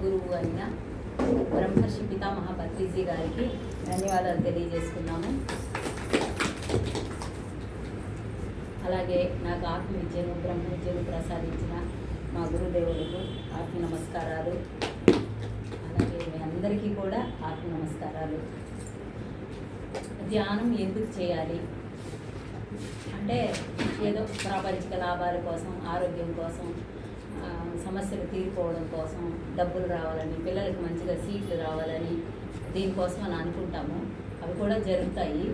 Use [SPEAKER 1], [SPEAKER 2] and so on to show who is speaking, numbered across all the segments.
[SPEAKER 1] గురువు అయిన బ్రహ్మర్షి పితామహ పత్రిజీ గారికి ధన్యవాదాలు తెలియజేసుకున్నాము. అలాగే నాకు ఆత్మ విద్యను బ్రహ్మ విద్యను ప్రసాదించిన మా గురుదేవులకు ఆత్మ నమస్కారాలు. అలాగే మీ అందరికీ కూడా ఆత్మ నమస్కారాలు. ధ్యానం ఎందుకు చేయాలి అంటే ఏదో ప్రాపంచిక లాభాల కోసం, ఆరోగ్యం కోసం, సమస్యలు తీరిపోవడం కోసం, డబ్బులు రావాలని, పిల్లలకి మంచిగా సీట్లు రావాలని దీనికోసం అని అనుకుంటాము. అవి కూడా జరుగుతాయి.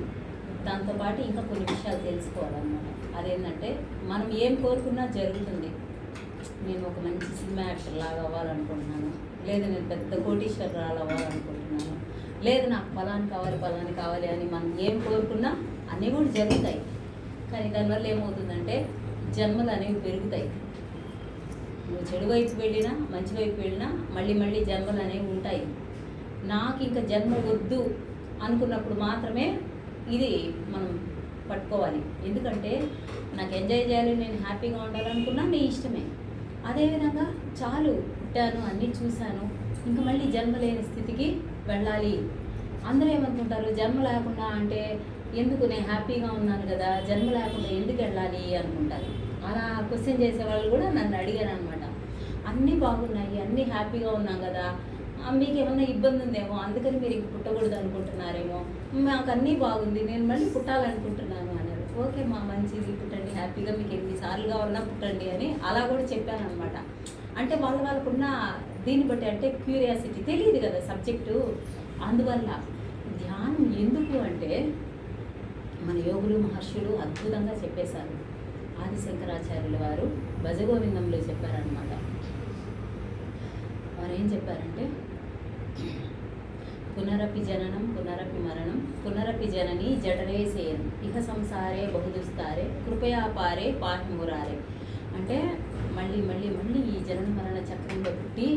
[SPEAKER 1] దాంతోపాటు ఇంకా కొన్ని విషయాలు తెలుసుకోవాలన్నమాట. అదేంటంటే మనం ఏం కోరుకున్నా జరుగుతుంది. నేను ఒక మంచి సినిమా యాక్టర్ లాగా అవ్వాలనుకుంటున్నాను, లేదా నేను పెద్ద కోటీశ్వరరాలు అవ్వాలనుకుంటున్నాను, లేదు నాకు ఫలాన్ని కావాలి అని మనం ఏం కోరుకున్నా అన్నీ కూడా జరుగుతాయి. కానీ దానివల్ల ఏమవుతుందంటే జన్మలు అనేవి పెరుగుతాయి. నువ్వు చెడు వైపు వెళ్ళినా మంచి వైపు వెళ్ళినా మళ్ళీ జన్మలు అనేవి ఉంటాయి. నాకు ఇంకా జన్మ వద్దు అనుకున్నప్పుడు మాత్రమే ఇది మనం పట్టుకోవాలి. ఎందుకంటే నాకు ఎంజాయ్ చేయాలి, నేను హ్యాపీగా ఉండాలనుకున్నా నీ ఇష్టమే. అదేవిధంగా చాలు, పుట్టాను, అన్నీ చూశాను, ఇంకా మళ్ళీ జన్మ లేని స్థితికి వెళ్ళాలి. అందరూ ఏమనుకుంటారు, జన్మ లేకుండా అంటే ఎందుకు, నేను హ్యాపీగా ఉన్నాను కదా, జన్మ లేకుండా ఎందుకు వెళ్ళాలి అనుకుంటారు. అలా క్వశ్చన్ చేసేవాళ్ళు కూడా నన్ను అడిగారు అనమాట. అన్నీ బాగున్నాయి, అన్నీ హ్యాపీగా ఉన్నాం కదా, మీకు ఏమన్నా ఇబ్బంది ఉందేమో, అందుకని మీరు ఇంక పుట్టకూడదు అనుకుంటున్నారేమో, మాకు అన్నీ బాగుంది, నేను మళ్ళీ పుట్టాలనుకుంటున్నాను అన్నారు. ఓకే మా మంచిది, పుట్టండి, హ్యాపీగా మీకు ఎన్నిసార్లు కావాలన్నా పుట్టండి అని అలా కూడా చెప్పాను అనమాట. అంటే వాళ్ళకున్న దీన్ని బట్టి, అంటే క్యూరియాసిటీ, తెలియదు కదా సబ్జెక్టు. అందువల్ల ధ్యానం ఎందుకు అంటే మన యోగులు మహర్షులు అద్భుతంగా చెప్పేశారు. ఆది శంకరాచార్యుల వారు భజగోవిందంలో చెప్పారనమాట. వారు ఏం చెప్పారంటే, పునరపి జననం పునరపి మరణం పునరపి జనని జఠరేసేయన్ ఇహ సంసారే బహుదుస్తారే కృపయాపారే పాహిమురారే. అంటే మళ్ళీ ఈ జనన మరణ చక్రంలో పుట్టి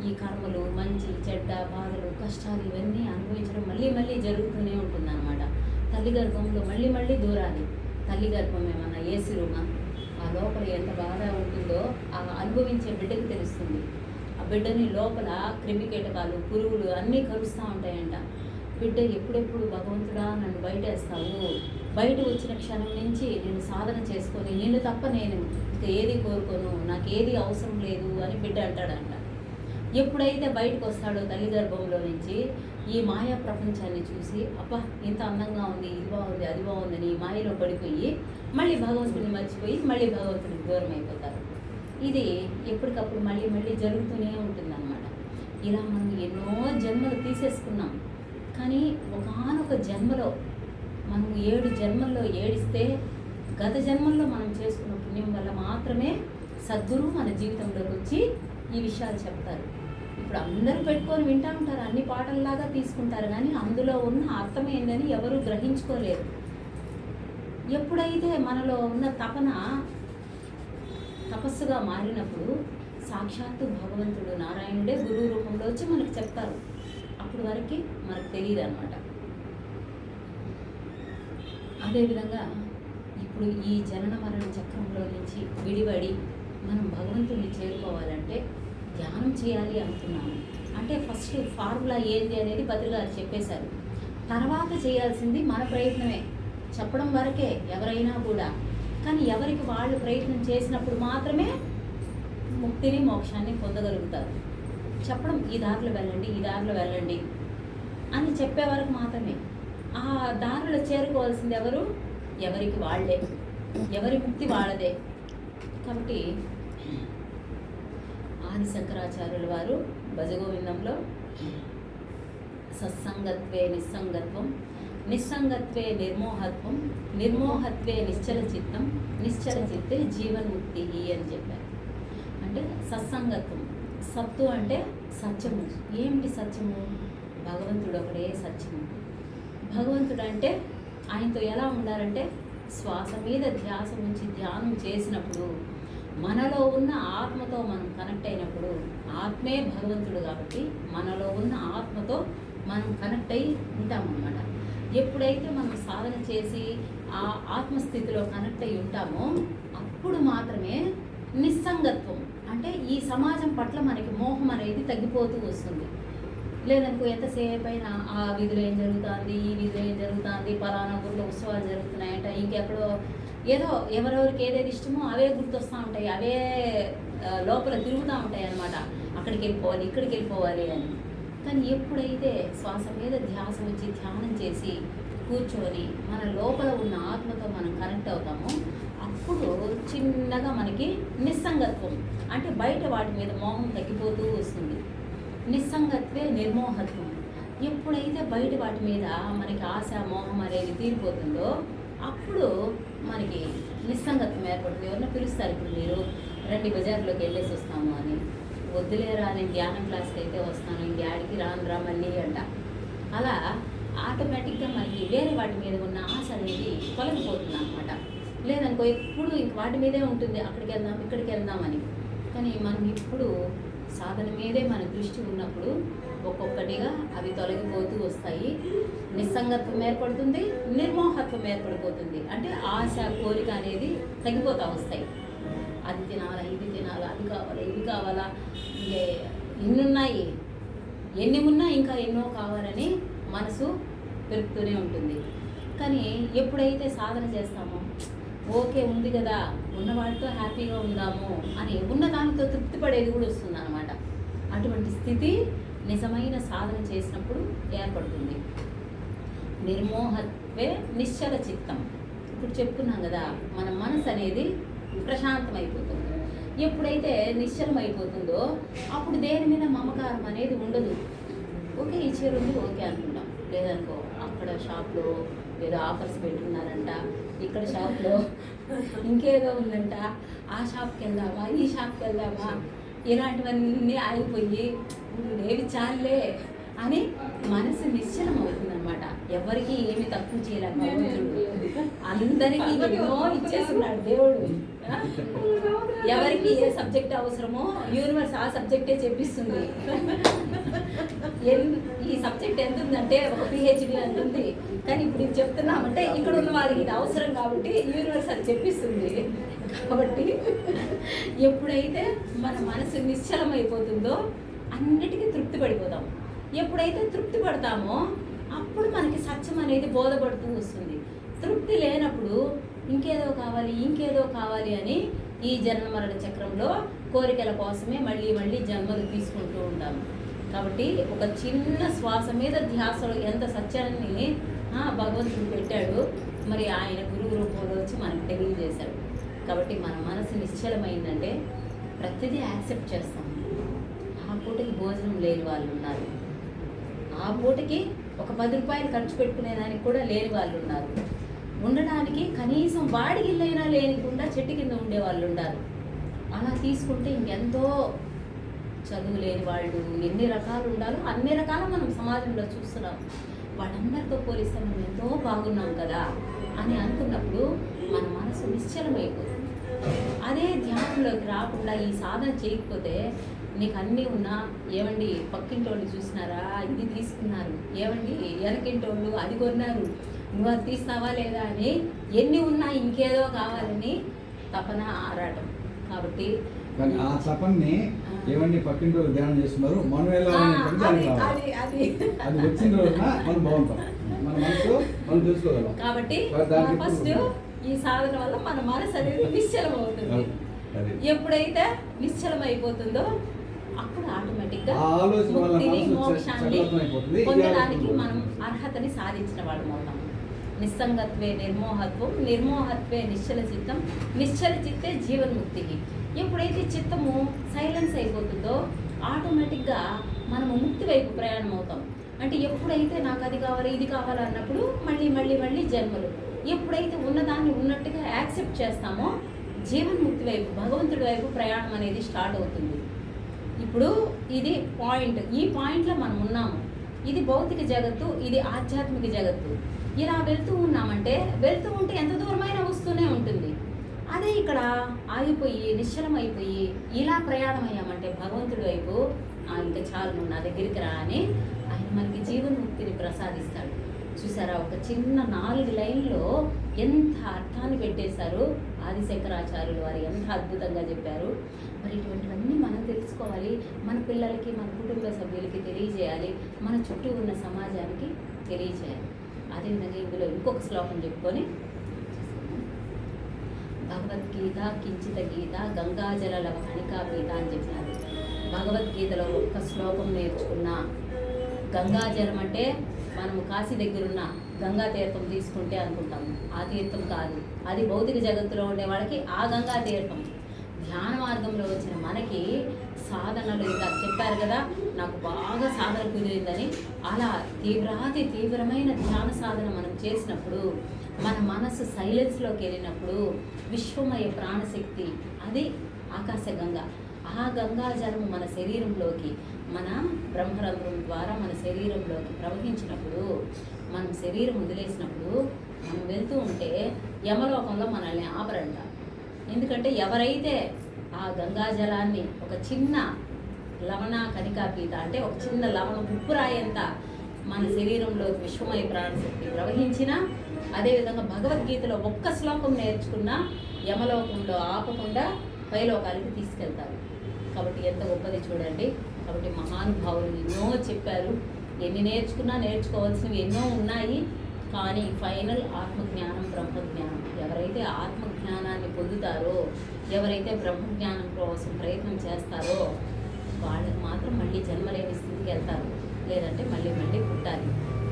[SPEAKER 1] ఈ కర్మలు, మంచి చెడ్డ, బాధలు, కష్టాలు ఇవన్నీ అనుభవించడం మళ్ళీ జరుగుతూనే ఉంటుందన్నమాట. తల్లి గర్భంలో మళ్ళీ దూరాలి. తల్లి గర్భం ఏమన్నా ఏసీ రూమా, ఆ లోపల ఎంత బాధ ఉంటుందో ఆ అనుభవించే బిడ్డకు తెలుస్తుంది. ఆ బిడ్డని లోపల క్రిమికీటకాలు, పురుగులు అన్నీ కరుస్తూ ఉంటాయంట. బిడ్డ ఎప్పుడెప్పుడు భగవంతుడా నన్ను బయటేస్తావు, బయట వచ్చిన క్షణం నుంచి నేను సాధన చేసుకొని నిన్ను తప్ప నేను ఇంకా ఏది కోరుకోను, నాకు ఏది అవసరం లేదు అని బిడ్డ అంటాడంట. ఎప్పుడైతే బయటకు వస్తాడో తల్లి గర్భంలో నుంచి, ఈ మాయా ప్రపంచాన్ని చూసి అబ్బా ఇంత అందంగా ఉంది, ఇది బాగుంది, అది బాగుందని మాయలో పడిపోయి మళ్ళీ భగవంతుని మర్చిపోయి మళ్ళీ భగవంతునికి దూరం అయిపోతారు. ఇది ఎప్పటికప్పుడు మళ్ళీ జరుగుతూనే ఉంటుందన్నమాట. ఇలా మనం ఎన్నో జన్మలు తీసేసుకున్నాం. కానీ ఒకానొక జన్మలో మనం 7 జన్మల్లో ఏడిస్తే గత జన్మల్లో మనం చేసుకున్న పుణ్యం వల్ల మాత్రమే సద్గురువు మన జీవితంలోకి వచ్చి ఈ విషయాలు చెప్తారు. ఇప్పుడు అందరూ పెట్టుకొని వింటూ ఉంటారు, అన్ని పాటల్లాగా తీసుకుంటారు, కానీ అందులో ఉన్న అర్థం ఏందని ఎవరూ గ్రహించుకోలేరు. ఎప్పుడైతే మనలో ఉన్న తపన తపస్సుగా మారినప్పుడు సాక్షాత్తు భగవంతుడు నారాయణుడే గురువు రూపంలో వచ్చి మనకు చెప్తారు. అప్పుడు వరకు మనకు తెలియదు అన్నమాట. అదేవిధంగా ఇప్పుడు ఈ జనన మరణ చక్రంలో నుంచి విడిపడి మనం భగవంతుడిని చేరుకోవాలంటే ధ్యానం చేయాలి అనుకున్నాము. అంటే ఫస్ట్ ఫార్ములా ఏంది అనేది పత్రికారు చెప్పేశారు. తర్వాత చేయాల్సింది మన ప్రయత్నమే. చెప్పడం వరకే ఎవరైనా కూడా, కానీ ఎవరికి వాళ్ళు ప్రయత్నం చేసినప్పుడు మాత్రమే ముక్తిని, మోక్షాన్ని పొందగలుగుతారు. చెప్పడం ఈ దారిలో వెళ్ళండి అని చెప్పే వరకు మాత్రమే. ఆ దారిలో చేరుకోవాల్సింది ఎవరికి వాళ్ళే, ఎవరి ముక్తి వాళ్ళదే. కాబట్టి ఆది శంకరాచార్యుల వారు భజగోవిందంలో సత్సంగత్వే నిస్సంగత్వం, నిస్సంగత్వే నిర్మోహత్వం, నిర్మోహత్వే నిశ్చల చిత్తం, నిశ్చల చిత్తే జీవన్ముక్తి అని చెప్పారు. అంటే సత్సంగత్వం, సత్తు అంటే సత్యము. ఏమిటి సత్యము? భగవంతుడు ఒకడే సత్యము. భగవంతుడు అంటే ఆయనతో ఎలా ఉండాలంటే శ్వాస మీద ధ్యాస ఉంచి ధ్యానం చేసినప్పుడు మనలో ఉన్న ఆత్మతో మనం కనెక్ట్ అయినప్పుడు, ఆత్మే భగవంతుడు కాబట్టి మనలో ఉన్న ఆత్మతో మనం కనెక్ట్ అయి ఉంటామన్నమాట. ఎప్పుడైతే మనం సాధన చేసి ఆ ఆత్మస్థితిలో కనెక్ట్ అయి ఉంటామో అప్పుడు మాత్రమే నిస్సంగత్వం అంటే ఈ సమాజం పట్ల మనకి మోహం అనేది తగ్గిపోతూ వస్తుంది. లేదనుకో ఎంతసేపు అయినా ఆ వీధిలో ఏం జరుగుతుంది, ఈ వీధిలో ఏం జరుగుతుంది, పలానా ఊర్లో ఉత్సవాలు జరుగుతున్నాయంట, ఇంకెక్కడో ఏదో ఎవరెవరికి ఏదేది ఇష్టమో అవే గుర్తొస్తూ ఉంటాయి, అవే లోపల తిరుగుతూ ఉంటాయి అన్నమాట. అక్కడికి వెళ్ళిపోవాలి, ఇక్కడికి వెళ్ళిపోవాలి అని. కానీ ఎప్పుడైతే శ్వాస మీద ధ్యాస వచ్చి ధ్యానం చేసి కూర్చొని మన లోపల ఉన్న ఆత్మతో మనం కనెక్ట్ అవుతామో అప్పుడు చిన్నగా మనకి నిస్సంగత్వం, అంటే బయట వాటి మీద మోహం తగ్గిపోతూ వస్తుంది. నిస్సంగత్వే నిర్మోహత్వం. ఎప్పుడైతే బయట వాటి మీద మనకి ఆశ మోహం అనేది తీరిపోతుందో అప్పుడు మనకి నిస్సంగత్వం ఏర్పడుతుంది. ఎవరన్నా పిలుస్తారు, ఇప్పుడు మీరు రండి బజార్లోకి వెళ్ళేసి వస్తాము అని, వద్దులేరా నేను ధ్యానం క్లాస్కి అయితే వస్తాను, ఇంకేడికి రానురా మళ్ళీ అంట. అలా ఆటోమేటిక్గా మనకి వేరే వాటి మీద ఉన్న ఆశ అనేది తొలగిపోతుంది అనమాట. లేదనుకో ఎప్పుడు ఇంక వాటి మీదే ఉంటుంది, అక్కడికి వెళ్దాం ఇక్కడికి వెళ్దామని. కానీ మనం ఇప్పుడు సాధన మీదే మన దృష్టి ఉన్నప్పుడు ఒక్కొక్కటిగా అవి తొలగిపోతూ వస్తాయి. నిస్సంగత్వం ఏర్పడుతుంది, నిర్మోహత్వం ఏర్పడిపోతుంది. అంటే ఆశ కోరిక అనేది తగ్గిపోతూ వస్తాయి. అది తినాలా, ఇది తినాలా, అది కావాలా, ఇది కావాలా, ఇన్నున్నాయి, ఎన్ని ఉన్నా ఇంకా ఎన్నో కావాలని మనసు పెరుగుతూనే ఉంటుంది. కానీ ఎప్పుడైతే సాధన చేస్తామో ఓకే ఉంది కదా, ఉన్నవాటితో హ్యాపీగా ఉందాము అని ఉన్నదానితో తృప్తి పడేది కూడా వస్తుంది అన్నమాట. అటువంటి స్థితి నిజమైన సాధన చేసినప్పుడు ఏర్పడుతుంది. నిర్మోహత్వే నిశ్చల చిత్తం. ఇప్పుడు చెప్పుకున్నాం కదా, మన మనసు అనేది ప్రశాంతమైపోతుంది. ఎప్పుడైతే నిశ్చలమైపోతుందో అప్పుడు దేని మీద మమకారం అనేది ఉండదు. ఓకే ఈ చీర ఉంది ఓకే అనుకుంటాం. లేదనుకో అక్కడ షాప్లో ఏదో ఆఫర్స్ పెట్టుకున్నారంట, ఇక్కడ షాప్లో ఇంకేదో ఉందంట, ఆ షాప్కి వెళ్దామా, ఈ షాప్కి వెళ్దామా, ఇలాంటివన్నీ ఆగిపోయి ఏవి చాలే అని మనసు నిశ్చలం అవుతుందన్నమాట. ఎవరికి ఏమి తక్కువ చేయలేక భగవంతుడు అందరికీ ఎన్నో ఇచ్చేస్తున్నాడు దేవుడు. ఎవరికి ఏ సబ్జెక్ట్ అవసరమో యూనివర్స్ ఆ సబ్జెక్టే చెప్పిస్తుంది. ఈ సబ్జెక్ట్ ఎంత ఉందంటే ఒక పిహెచ్డి అంత ఉంది. కానీ ఇప్పుడు ఇది చెప్తున్నామంటే ఇక్కడ ఉన్న వాళ్ళకి ఇది అవసరం కాబట్టి యూనివర్స్ అది చెప్పిస్తుంది. కాబట్టి ఎప్పుడైతే మన మనసు నిశ్చలమైపోతుందో అన్నిటికీ తృప్తి పడిపోతాం. ఎప్పుడైతే తృప్తి పడతామో అప్పుడు మనకి సత్యం అనేది బోధపడుతూ వస్తుంది. తృప్తి లేనప్పుడు ఇంకేదో కావాలి ఇంకేదో కావాలి అని ఈ జన్మ మరణ చక్రంలో కోరికల కోసమే మళ్ళీ మళ్ళీ జన్మలు తీసుకుంటూ ఉంటాము. కాబట్టి ఒక చిన్న శ్వాస మీద ధ్యాసలో ఎంత సత్యాన్ని భగవంతుడు పెట్టాడు, మరి ఆయన గురువు రూపంలో వచ్చి మనకు తెలియజేశాడు. కాబట్టి మన మనసు నిశ్చలమైందంటే ప్రతిదీ యాక్సెప్ట్ చేస్తాం. ఆ పూటకి భోజనం లేని వాళ్ళు ఉన్నారు, ఆ పూటకి ఒక 10 రూపాయలు ఖర్చు పెట్టుకునేదానికి కూడా లేని వాళ్ళు ఉన్నారు, ఉండడానికి కనీసం వాడి ఇల్లైనా లేనికుండా చెట్టు కింద ఉండే వాళ్ళు ఉన్నారు. అలా తీసుకుంటే ఇంకెంతో చదువు లేని వాళ్ళు ఎన్ని రకాలు ఉండాలో అన్ని రకాల మనం సమాజంలో చూస్తున్నాం. వాళ్ళందరితో పోలిస్తే మనం ఎంతో బాగున్నాం కదా అని అనుకున్నప్పుడు మన మనసు నిశ్చలమైపోతుంది. అదే ధ్యానంలోకి రాకుండా ఈ సాధన చేయకపోతే నీకు అన్నీ ఉన్నా, ఏమండి పక్కింటోళ్ళు చూసినారా ఇది తీసుకున్నారు, ఏమండి వెనకింటోళ్ళు అది కొన్నారు, నువ్వు అది తీస్తావా లేదా అని ఎన్ని ఉన్నా ఇంకేదో కావాలని తపన ఆరాటం. కాబట్టి
[SPEAKER 2] ఆ తపన్ని ఏమండి పక్కింటోళ్ళు ధ్యానం చేస్తున్నారు, మనం అది వచ్చిన రోజున మనం బాగుంటాం, మన మనసు మనం తెలుసుకోగలం.
[SPEAKER 1] కాబట్టి ఫస్ట్ ఈ సాధన వల్ల మన మనసు అనేది నిశ్చలం అవుతుంది. ఎప్పుడైతే నిశ్చలం అయిపోతుందో అప్పుడు ఆటోమేటిక్గా ముక్తిని మోక్షాన్ని పొందడానికి మనం అర్హతని సాధించిన వాళ్ళం అవుతాం. నిస్సంగత్వే నిర్మోహత్వం, నిర్మోహత్వే నిశ్చల చిత్తం, నిశ్చల చిత్తే జీవన్ముక్తికి. ఎప్పుడైతే చిత్తము సైలెన్స్ అయిపోతుందో ఆటోమేటిక్గా మనము ముక్తి వైపు ప్రయాణం అవుతాం. అంటే ఎప్పుడైతే నాకు అది కావాలి ఇది కావాలి అన్నప్పుడు మళ్ళీ మళ్ళీ మళ్ళీ జన్మలు. ఎప్పుడైతే ఉన్నదాన్ని ఉన్నట్టుగా యాక్సెప్ట్ చేస్తామో జీవన్ముక్తి వైపు భగవంతుడి వైపు ప్రయాణం అనేది స్టార్ట్ అవుతుంది. ఇప్పుడు ఇది పాయింట్, ఈ పాయింట్లో మనం ఉన్నాము. ఇది భౌతిక జగత్తు, ఇది ఆధ్యాత్మిక జగత్తు. ఇలా వెళ్తూ ఉన్నామంటే వెళ్తూ ఉంటే ఎంత దూరమైనా వస్తూనే ఉంటుంది. అదే ఇక్కడ ఆగిపోయి నిశ్చలం అయిపోయి ఇలా ప్రయాణం అయ్యామంటే భగవంతుడి వైపు ఇంకా చాలు నువ్వు నా దగ్గరికి రా అని ఆయన మనకి జీవన్ముక్తిని ప్రసాదిస్తాడు. చూసారా, ఒక చిన్న 4 లైన్లో ఎంత అర్థాన్ని పెట్టేశారు ఆదిశంకరాచార్యులు వారు, ఎంత అద్భుతంగా చెప్పారు. మరి ఇటువంటివన్నీ మనం తెలుసుకోవాలి, మన పిల్లలకి మన కుటుంబ సభ్యులకి తెలియజేయాలి, మన చుట్టూ ఉన్న సమాజానికి తెలియజేయాలి. అదేవిధంగా ఇందులో ఇంకొక శ్లోకం చెప్పుకొని భగవద్గీత కించిత గీత గంగాజల లవణికాపీత అని చెప్పినారు. భగవద్గీతలో ఒక్క శ్లోకం నేర్చుకున్నా, గంగాజలం అంటే మనము కాశీ దగ్గరున్న గంగా తీర్థం తీసుకుంటే అనుకుంటాము, ఆ తీర్థం కాదు, అది భౌతిక జగత్తులో ఉండే వాళ్ళకి ఆ గంగా తీర్థం. ధ్యాన మార్గంలో వచ్చిన మనకి సాధనలు ఇంకా చెప్పారు కదా, నాకు బాగా సాధన కుదిరిందని. అలా తీవ్రమైన ధ్యాన సాధన మనం చేసినప్పుడు, మన మనసు సైలెన్స్లోకి వెళ్ళినప్పుడు విశ్వమయ ప్రాణశక్తి అది ఆకాశగంగా, ఆ గంగా జలము మన శరీరంలోకి, మన బ్రహ్మరంధ్రం ద్వారా మన శరీరంలోకి ప్రవహించినప్పుడు, మనం శరీరం వదిలేసినప్పుడు మనం వెళ్తూ ఉంటే యమలోకంలో మనల్ని ఆపరంట. ఎందుకంటే ఎవరైతే ఆ గంగా జలాన్ని ఒక చిన్న లవణ కణికాపీత అంటే ఒక చిన్న లవణ ఉప్పురాయంత మన శరీరంలో విశ్వమయ ప్రాణశక్తి ప్రవహించిన, అదేవిధంగా భగవద్గీతలో ఒక్క శ్లోకం నేర్చుకున్నా యమలోకంలో ఆపకుండా పైలోకాలకి తీసుకెళ్తారు. కాబట్టి ఎంత గొప్పది చూడండి. కాబట్టి మహానుభావులు ఎన్నో చెప్పారు, ఎన్ని నేర్చుకున్నా నేర్చుకోవాల్సినవి ఎన్నో ఉన్నాయి. కానీ ఫైనల్ ఆత్మజ్ఞానం బ్రహ్మజ్ఞానం. ఎవరైతే ఆత్మజ్ఞానాన్ని పొందుతారో, ఎవరైతే బ్రహ్మజ్ఞానం కోసం ప్రయత్నం చేస్తారో వాళ్ళకి మాత్రం మళ్ళీ జన్మలేని స్థితికి వెళ్తారు, లేదంటే మళ్ళీ పుట్టాలి.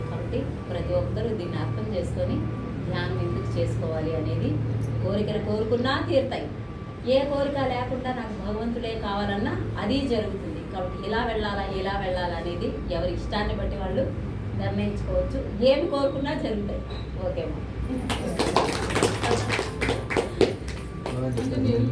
[SPEAKER 1] కాబట్టి ప్రతి ఒక్కరూ దీన్ని అర్థం చేసుకొని ధ్యానం ఎందుకు చేసుకోవాలి అనేది, కోరికలు కోరుకున్నా తీరుతాయి. ఏ కోరిక లేకుండా నాకు భగవంతుడే కావాలన్నా అది జరుగుతుంది. కాబట్టి ఇలా వెళ్ళాలా అనేది ఎవరి ఇష్టాన్ని బట్టి వాళ్ళు నిర్ణయించుకోవచ్చు. ఏమి కోరుకున్నా జరుగుతాయి. ఓకేమా?